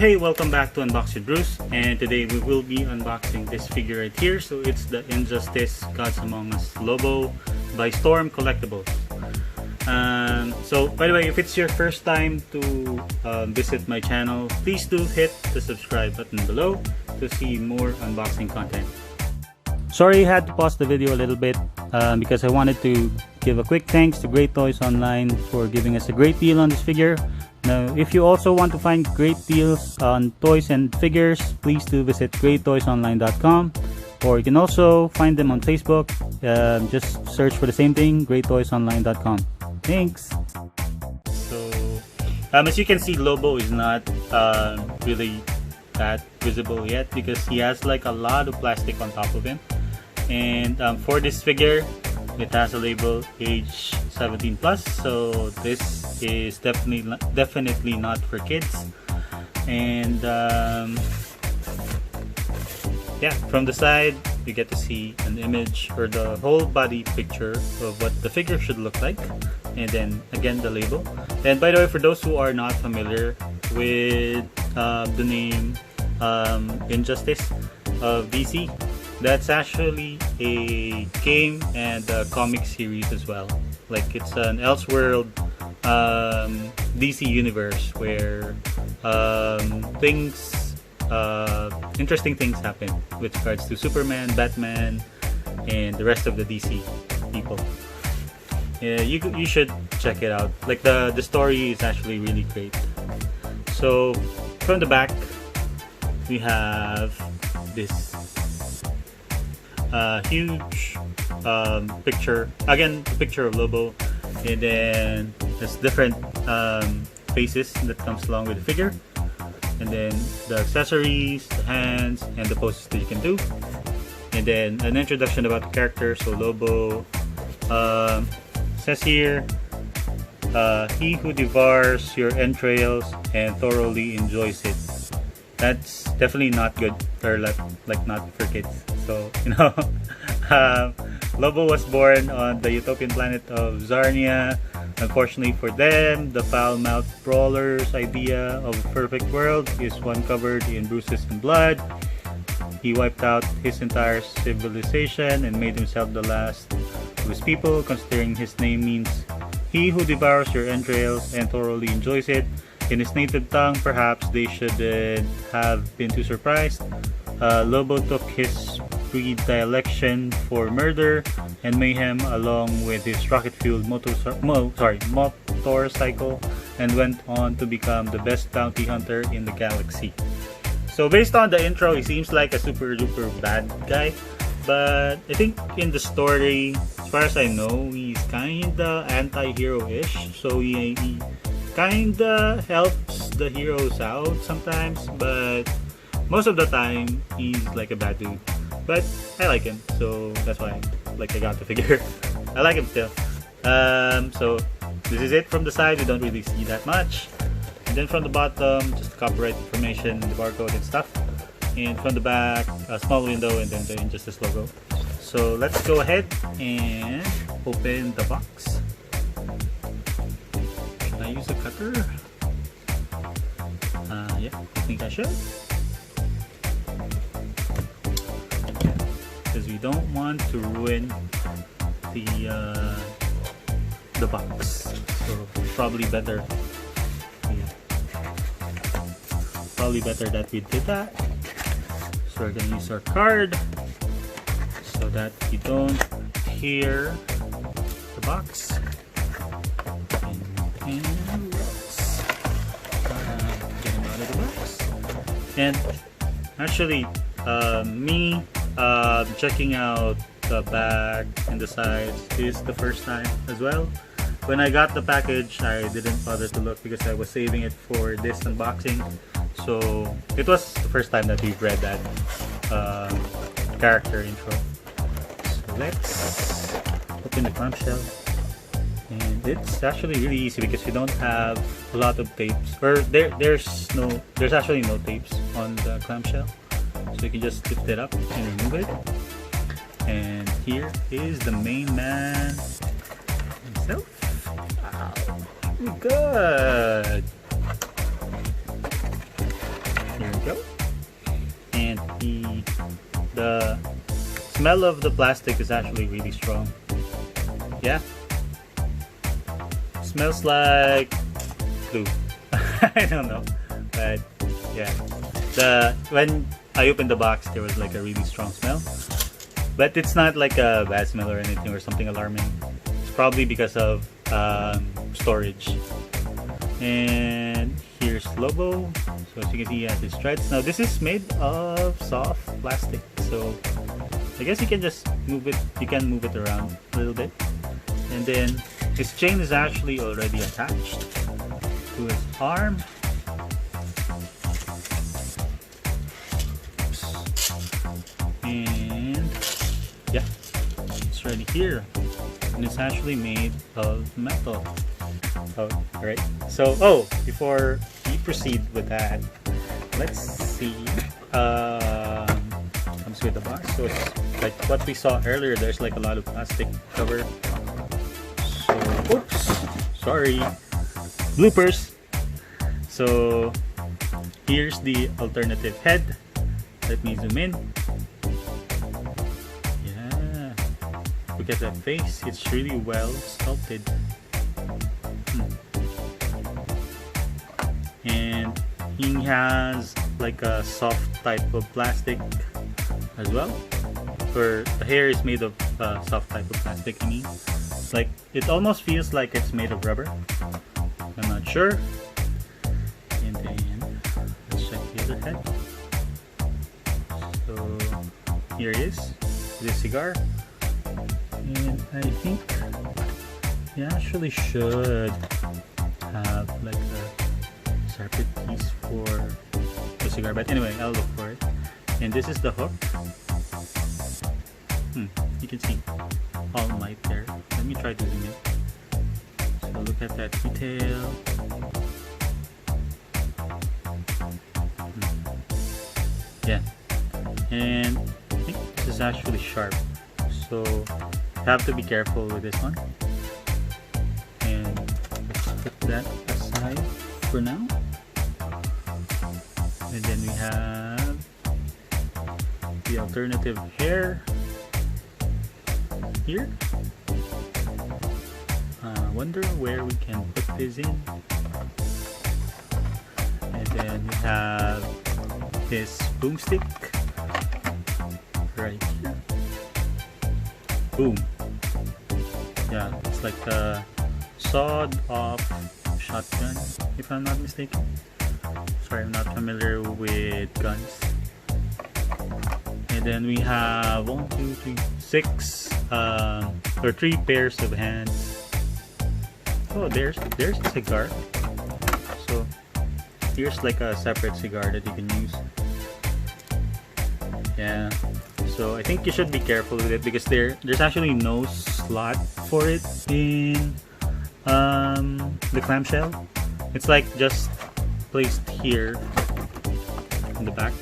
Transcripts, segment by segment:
Hey, welcome back to Unbox with Bruce, and today we will be unboxing this figure right here. So it's the Injustice Gods Among Us Lobo by Storm Collectibles. So by the way, if it's your first time to visit my channel, please do hit the subscribe button below to see more unboxing content. Sorry I had to pause the video a little bit because I wanted to give a quick thanks to Great Toys Online for giving us a great deal on this figure. Now, if you also want to find great deals on toys and figures, please do visit greattoysonline.com, or you can also find them on Facebook. Just search for the same thing, greattoysonline.com. Thanks! So, as you can see, Lobo is not really that visible yet because he has like a lot of plastic on top of him. And for this figure, it has a label age 17 plus, so this is definitely not for kids. And yeah, from the side you get to see an image or the whole body picture of what the figure should look like, and then again the label. And by the way, for those who are not familiar with the name Injustice of DC, that's actually a game and a comic series as well. Like, it's an Elseworld DC universe where interesting things happen with regards to Superman, Batman, and the rest of the DC people. Yeah, you should check it out. Like, the story is actually really great. So from the back we have this huge picture, again a picture of Lobo, and then there's different faces that comes along with the figure, and then the accessories, the hands, and the poses that you can do, and then an introduction about the character. So Lobo says here, he who devours your entrails and thoroughly enjoys it. That's definitely not good, or like not for kids. So, you know, Lobo was born on the utopian planet of Zarnia. Unfortunately for them, the foul-mouthed brawler's idea of a perfect world is one covered in bruises and blood. He wiped out his entire civilization and made himself the last of his people, considering his name means he who devours your entrails and thoroughly enjoys it. In his native tongue, perhaps they shouldn't have been too surprised. Lobo took his predilection for murder and mayhem along with his rocket-fueled motorcycle, and went on to become the best bounty hunter in the galaxy. So based on the intro, he seems like a super duper bad guy, but I think in the story, as far as I know, he's kinda anti-hero-ish, so he kinda helps the heroes out sometimes, but most of the time he's like a bad dude. But I like him, so that's why I got the figure. I like him still. So this is it from the side. We don't really see that much. And then from the bottom, just copyright information, the barcode and stuff. And from the back, a small window, and then the Injustice logo. So let's go ahead and open the box. Can I use a cutter? Yeah, I think I should. Because we don't want to ruin the box, so probably better that we did that. So we're gonna use our card so that we don't tear the box. And let's get him out of the box. And actually, me checking out the back and the sides is the first time as well. When I got the package, I didn't bother to look because I was saving it for this unboxing. So it was the first time that we've read that character intro. So let's open the clamshell. And it's actually really easy because we don't have a lot of tapes, or there's actually no tapes on the clamshell. So you can just lift it up and remove it. And here is the main man himself. Wow, good. go. And the smell of the plastic is actually really strong. Yeah, smells like glue. I don't know, but yeah, when I opened the box, there was like a really strong smell, but it's not like a bad smell or anything or something alarming. It's probably because of storage. And here's Lobo. So as you can see, he has his threads. Now this is made of soft plastic, so I guess you can just move it. You can move it around a little bit, and then his chain is actually already attached to his arm. And yeah, it's ready here, and it's actually made of metal. Oh, right. So, before we proceed with that, let's see. Comes with the box. So it's like what we saw earlier. There's like a lot of plastic cover. So, oops, sorry, bloopers. So here's the alternative head. Let me zoom in. Yeah, look at that face. It's really well sculpted. And he has like a soft type of plastic as well, or the hair is made of soft type of plastic. I mean, like it almost feels like it's made of rubber. I'm not sure. And then let's check the other head. So here it is, this cigar, and I think you actually should have like a separate piece for the cigar, but anyway, I'll look for it. And this is the hook. You can see all light there. Let me try to zoom in. So look at that detail. Yeah, and I think this is actually sharp, so you have to be careful with this one. And let's put that aside for now. And then we have the alternative hair here. Wonder where we can put this in. And then we have this boomstick right here. Boom. Yeah, it's like a sawed-off shotgun, if I'm not mistaken. Sorry, I'm not familiar with guns. And then we have 1, 2, 3, 6 or 3 pairs of hands. Oh, there's a cigar. So here's like a separate cigar that you can use. Yeah. So I think you should be careful with it because there's actually no slot for it in the clamshell. It's like just placed here in the back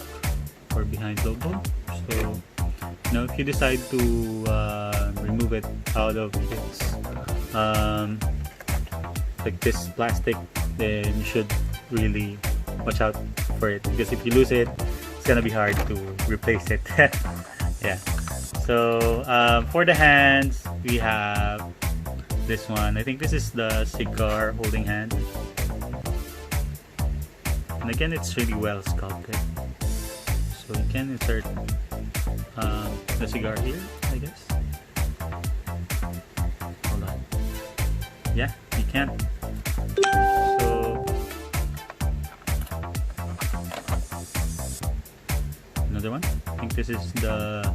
or behind Lobo. So if you decide to remove it out of its like this plastic, then you should really watch out for it, because if you lose it, it's gonna be hard to replace it. Yeah. So for the hands, we have this one. I think this is the cigar holding hand. And again, it's really well sculpted. So you can insert the cigar here, I guess. Hold on. Yeah, you can. So another one. I think this is the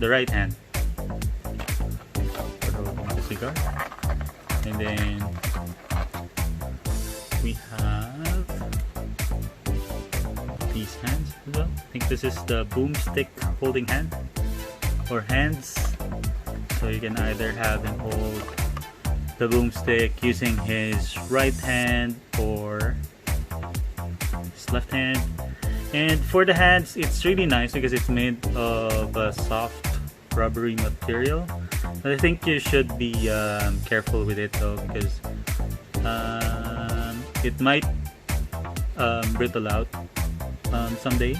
right hand for holding the cigar. And then we have these hands as well. I think this is the boomstick holding hand or hands. So you can either have him hold the boomstick using his right hand or his left hand. And for the hands, it's really nice because it's made of a soft rubbery material. But I think you should be careful with it though, because it might brittle out someday,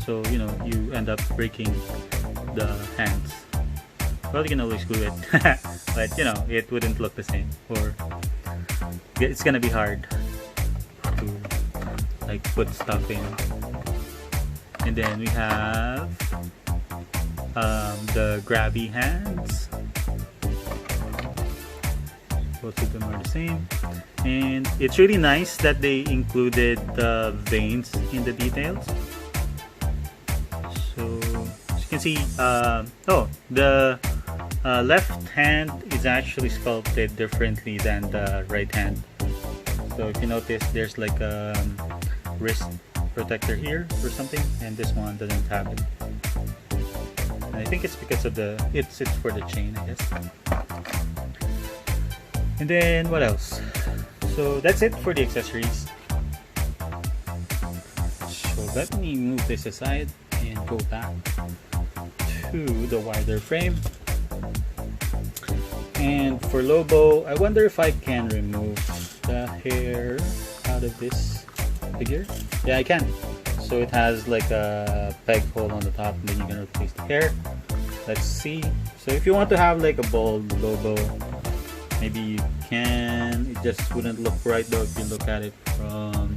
so you know you end up breaking the hands. Well, you can always glue it, but you know it wouldn't look the same, or it's gonna be hard to like put stuff in. And then we have the grabby hands. Both of them are the same, and it's really nice that they included the veins in the details. So as you can see, the left hand is actually sculpted differently than the right hand. So if you notice, there's like a wrist protector here or something, and this one doesn't have it. And I think it's because of it's for the chain, I guess. And then what else? So that's it for the accessories. So let me move this aside and go back to the wider frame. And for Lobo, I wonder if I can remove the hair out of this figure. Yeah, I can. So it has like a peg hole on the top, and then you can replace the hair. Let's see. So if you want to have like a bald Lobo, maybe you can. It just wouldn't look right though if you look at it from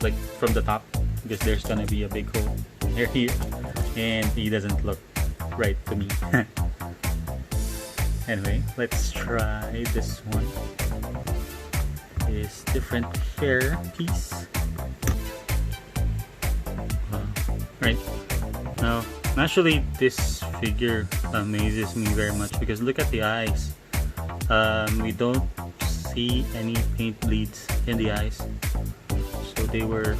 like from the top, because there's gonna be a big hole here, and he doesn't look right to me. Anyway, let's try this one. This different hair piece. Right now, actually, this figure amazes me very much because look at the eyes. We don't see any paint bleeds in the eyes, so they were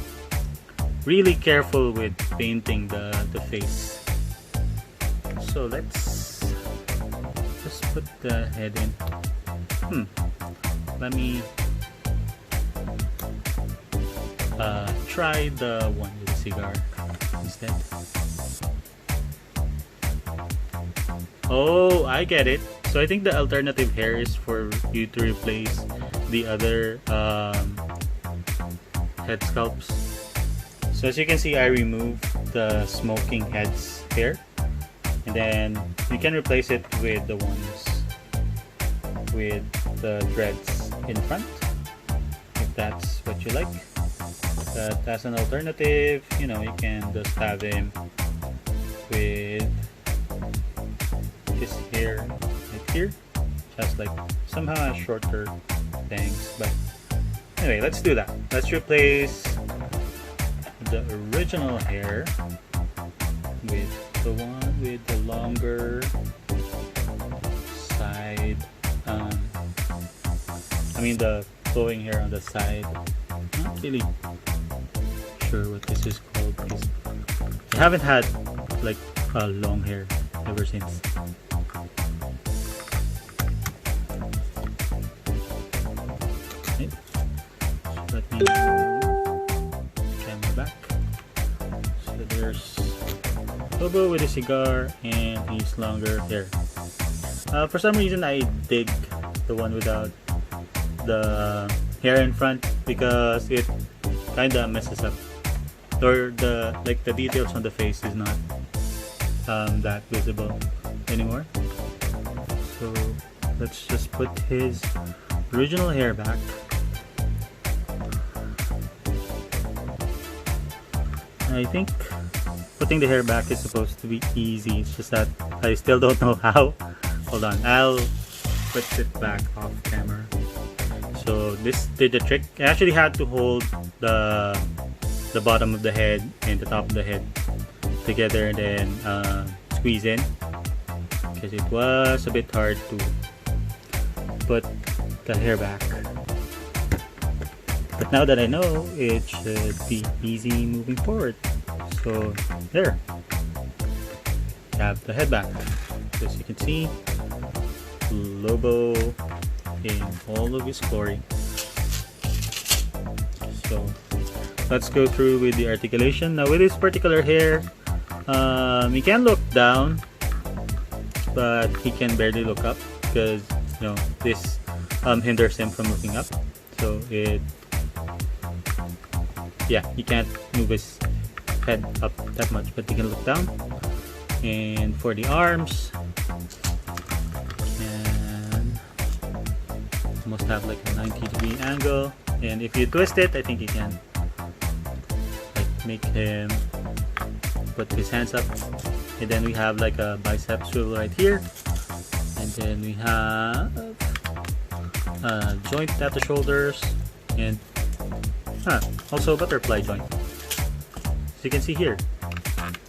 really careful with painting the face. So let's just put the head in. Let me try the one with the cigar instead. Oh, I get it. So I think the alternative hair is for you to replace the other head sculpts. So as you can see, I removed the smoking head's hair, and then you can replace it with the ones with the dreads in front, if that's what you like. But as an alternative, you know, you can just have him with his hair right here, just like somehow has shorter bangs. But anyway, let's do that. Let's replace the original hair with the one with the longer side, I mean the flowing hair on the side. Not really sure what this is called because I haven't had like long hair ever since. Okay. Let me camera back. So there's Lobo with a cigar and his longer hair. For some reason I dig the one without the hair in front because it kinda messes up, or the details on the face is not that visible anymore. So let's just put his original hair back. I think putting the hair back is supposed to be easy, it's just that I still don't know how. Hold on, I'll put it back off camera. So this did the trick. I actually had to hold the bottom of the head and the top of the head together and then squeeze in, because it was a bit hard to put the hair back. But now that I know, it should be easy moving forward. So there, have the head back. So as you can see, Lobo in all of his glory. So let's go through with the articulation. Now with this particular hair, he can look down, but he can barely look up because you know this hinders him from looking up. So yeah, you can't move his head up that much, but you can look down. And for the arms, and almost have like a 90-degree angle, and if you twist it, I think you can like make him put his hands up. And then we have like a bicep swivel right here, and then we have a joint at the shoulders, and also a butterfly joint, as you can see here.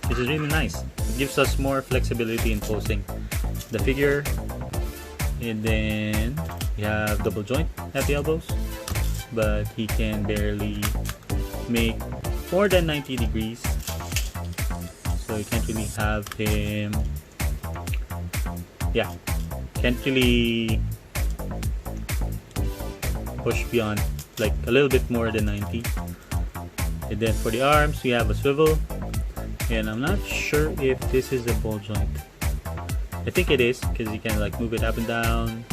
This is really nice. It gives us more flexibility in posing the figure. And then we have double joint at the elbows, but he can barely make more than 90 degrees, so you can't really have him, yeah, can't really push beyond like a little bit more than 90. And then for the arms, we have a swivel, and I'm not sure if this is a ball joint. I think it is, because you can like move it up and down,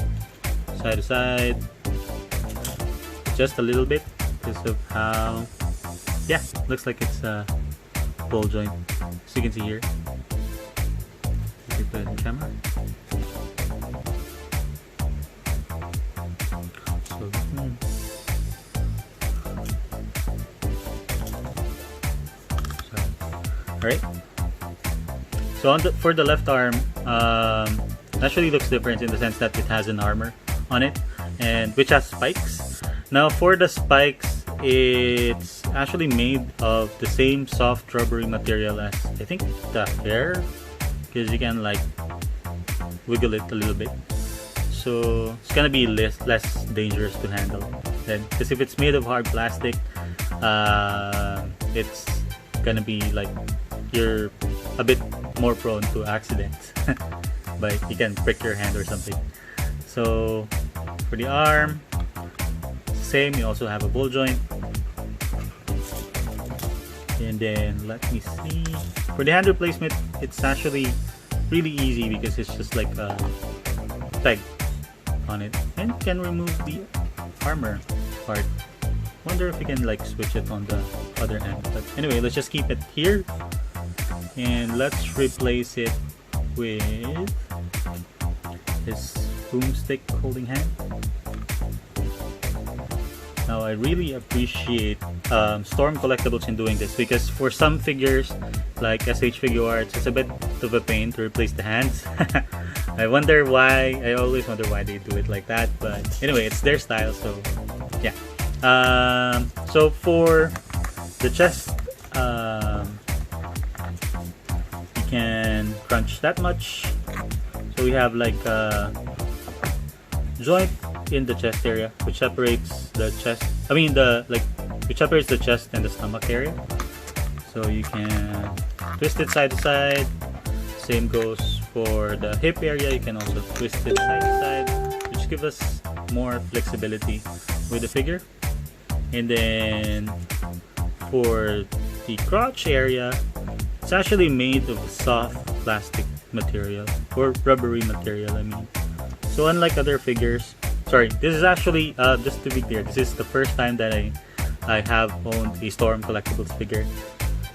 side to side, just a little bit, because of how, yeah, looks like it's a ball joint, as you can see here. Let me put it in camera. So, alright. So for the left arm, actually looks different in the sense that it has an armor on it, and which has spikes. Now for the spikes, it's actually made of the same soft rubbery material as I think the hair, because you can like wiggle it a little bit. So it's gonna be less dangerous to handle. Then, because if it's made of hard plastic, it's gonna be like you're a bit more prone to accidents. But you can prick your hand or something. So for the arm, same, you also have a ball joint. And then let me see, for the hand replacement, it's actually really easy because it's just like a peg on it, and you can remove the armor part. Wonder if you can like switch it on the other end, but anyway, let's just keep it here. And let's replace it with this boomstick holding hand. Now I really appreciate Storm Collectibles in doing this, because for some figures like SH Figure Arts, it's a bit of a pain to replace the hands. I always wonder why they do it like that, but anyway, it's their style, so yeah. So for the chest, can crunch that much. So we have like a joint in the chest area, which separates the chest, which separates the chest and the stomach area. So you can twist it side to side. Same goes for the hip area. You can also twist it side to side, which gives us more flexibility with the figure. And then for the crotch area, it's actually made of soft plastic material, or rubbery material, I mean. So unlike other figures, sorry, this is actually, just to be clear, this is the first time that I have owned a Storm Collectibles figure.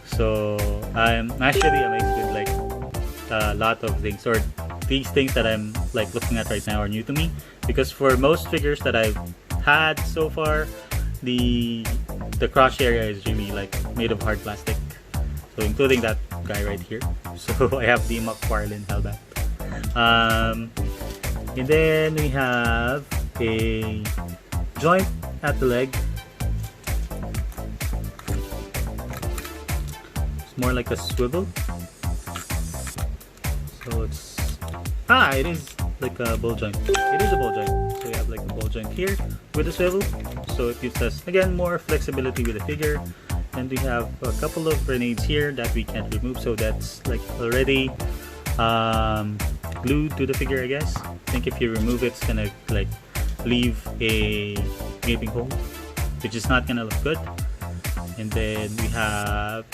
So I'm actually amazed with like a lot of things, or these things that I'm like looking at right now are new to me, because for most figures that I've had so far, the crotch area is really like made of hard plastic. So including that guy right here. So I have the McFarlane Hellbat. And then we have a joint at the leg. It's more like a swivel. So it's it is like a ball joint. It is a ball joint. So we have like a ball joint here with a swivel. So it gives us again more flexibility with the figure. And we have a couple of grenades here that we can't remove, so that's like already glued to the figure, I guess. I think if you remove it, it's gonna like leave a gaping hole, which is not gonna look good. And then we have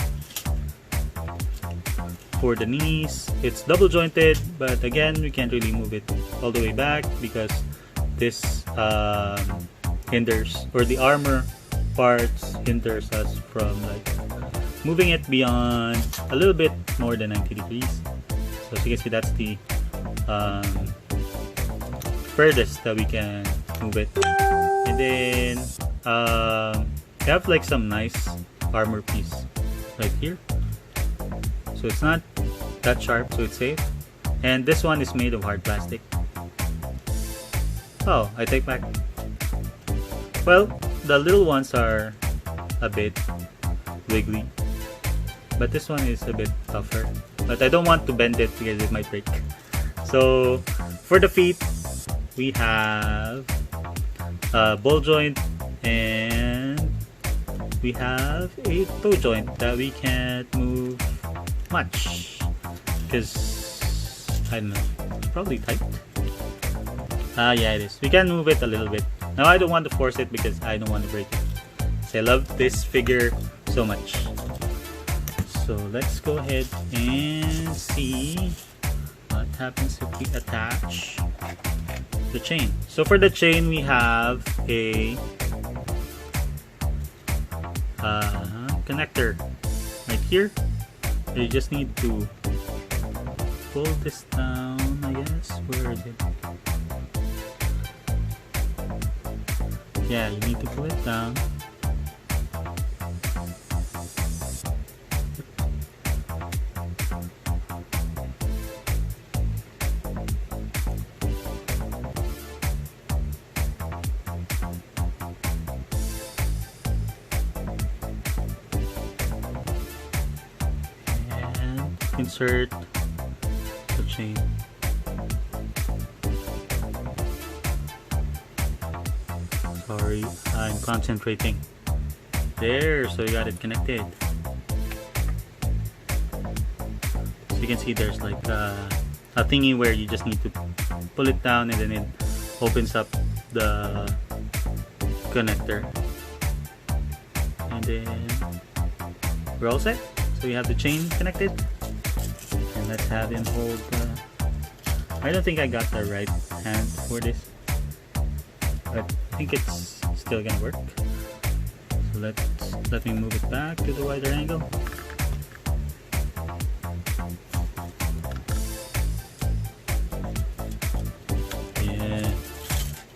for the knees, it's double jointed, but again, we can't really move it all the way back because this hinders, or the armor parts hinders us from like moving it beyond a little bit more than 90 degrees. So as you can see, that's the furthest that we can move it. And then we have like some nice armor piece right here. So it's not that sharp, so it's safe. And this one is made of hard plastic. Oh, I take back. Well, the little ones are a bit wiggly, but this one is a bit tougher. But I don't want to bend it because it might break. So for the feet, we have a ball joint and we have a toe joint that we can't move much because I don't know, it's probably tight. Yeah, it is. We can move it a little bit. Now I don't want to force it because I don't want to break it. So I love this figure so much. So let's go ahead and see what happens if we attach the chain. So for the chain, we have a connector right here. You just need to pull this down, I guess. Where is it? Yeah, you need to pull it down. And insert the chain. Sorry, I'm concentrating. There, so you got it connected. So you can see there's like a thingy where you just need to pull it down and then it opens up the connector. And then we're all set. So we have the chain connected. And let's have him hold I don't think I got the right hand for this, but I think it's still gonna work. So let me move it back to the wider angle. Yeah,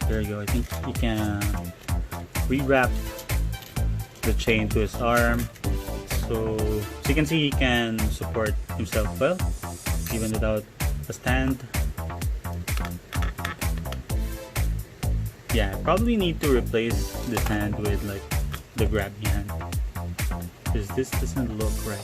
there you go. I think you can rewrap the chain to his arm, so you can see he can support himself well, even without a stand. Yeah, I probably need to replace this hand with like the grabby hand because this doesn't look right.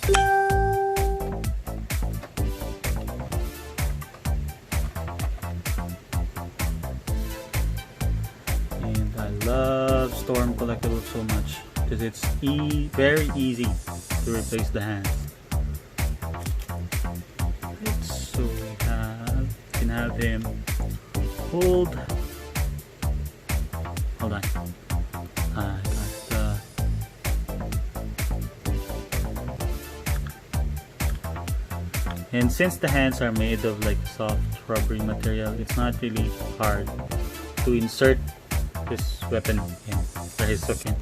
And I love Storm Collectibles so much because it's very easy to replace the hands. Right, so we can have him hold. Hold on. I got the... And since the hands are made of like soft rubbery material, it's not really hard to insert this weapon in, or his hook in.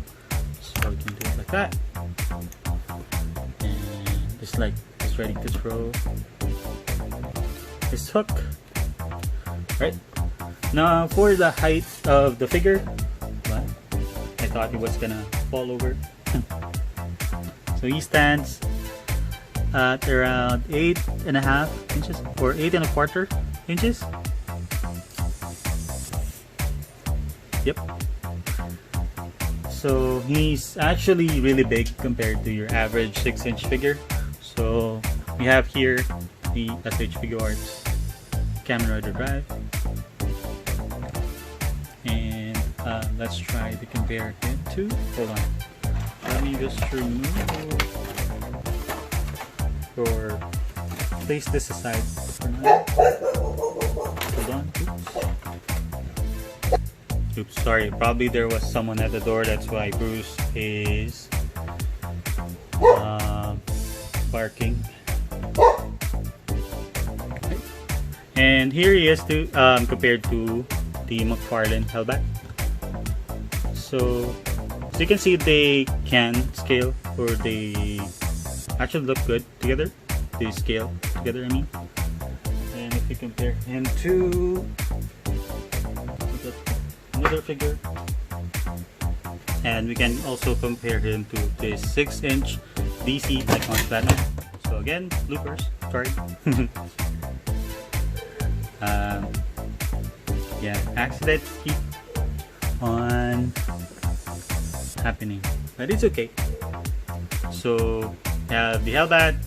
So we can do it like that. And just like it's ready to throw his hook. Right? Now for the height of the figure, I thought it was gonna fall over. So he stands at around 8.5 inches or 8.25 inches. Yep. So he's actually really big compared to your average 6-inch figure. So we have here the SH Figure Arts Kamen Rider Drive. And let's try to compare him to, hold on, let me just remove or place this aside for now. Hold on, oops, sorry, probably there was someone at the door, that's why Bruce is barking. Okay. And here he is compared to the McFarlane Hellback. So So you can see they can scale, or they actually look good together. They scale together, I mean. And if you compare him to another figure, and we can also compare him to this 6-inch DC Icons Platinum. So again, bloopers, sorry. Yeah, accidents keep on happening, but it's okay. So have the Hellbat,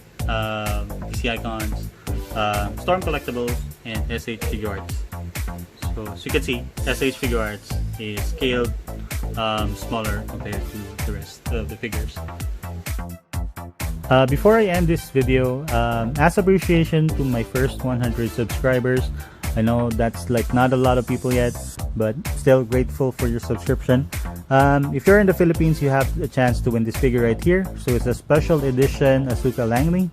DC Icons, Storm Collectibles, and SH Figure Arts. So as you can see, SH Figure Arts is scaled smaller compared to the rest of the figures. Before I end this video, as appreciation to my first 100 subscribers, I know that's like not a lot of people yet, but still grateful for your subscription. If you're in the Philippines, you have a chance to win this figure right here. So it's a special edition Asuka Langley.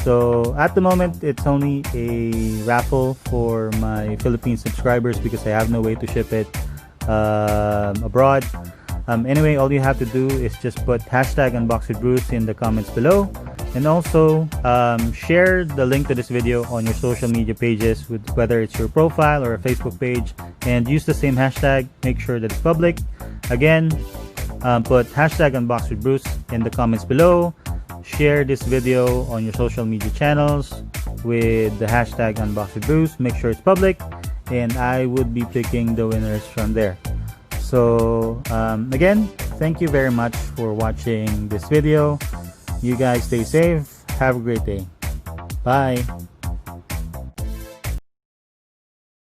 So at the moment, it's only a raffle for my Philippine subscribers because I have no way to ship it abroad. Anyway, all you have to do is just put hashtag UnboxWithBruce in the comments below, and also share the link to this video on your social media pages, with whether it's your profile or a Facebook page, and use the same hashtag. Make sure that it's public. Again, put hashtag UnboxWithBruce in the comments below. Share this video on your social media channels with the hashtag UnboxWithBruce. Make sure it's public, and I would be picking the winners from there. So again, thank you very much for watching this video. You guys stay safe. Have a great day. Bye.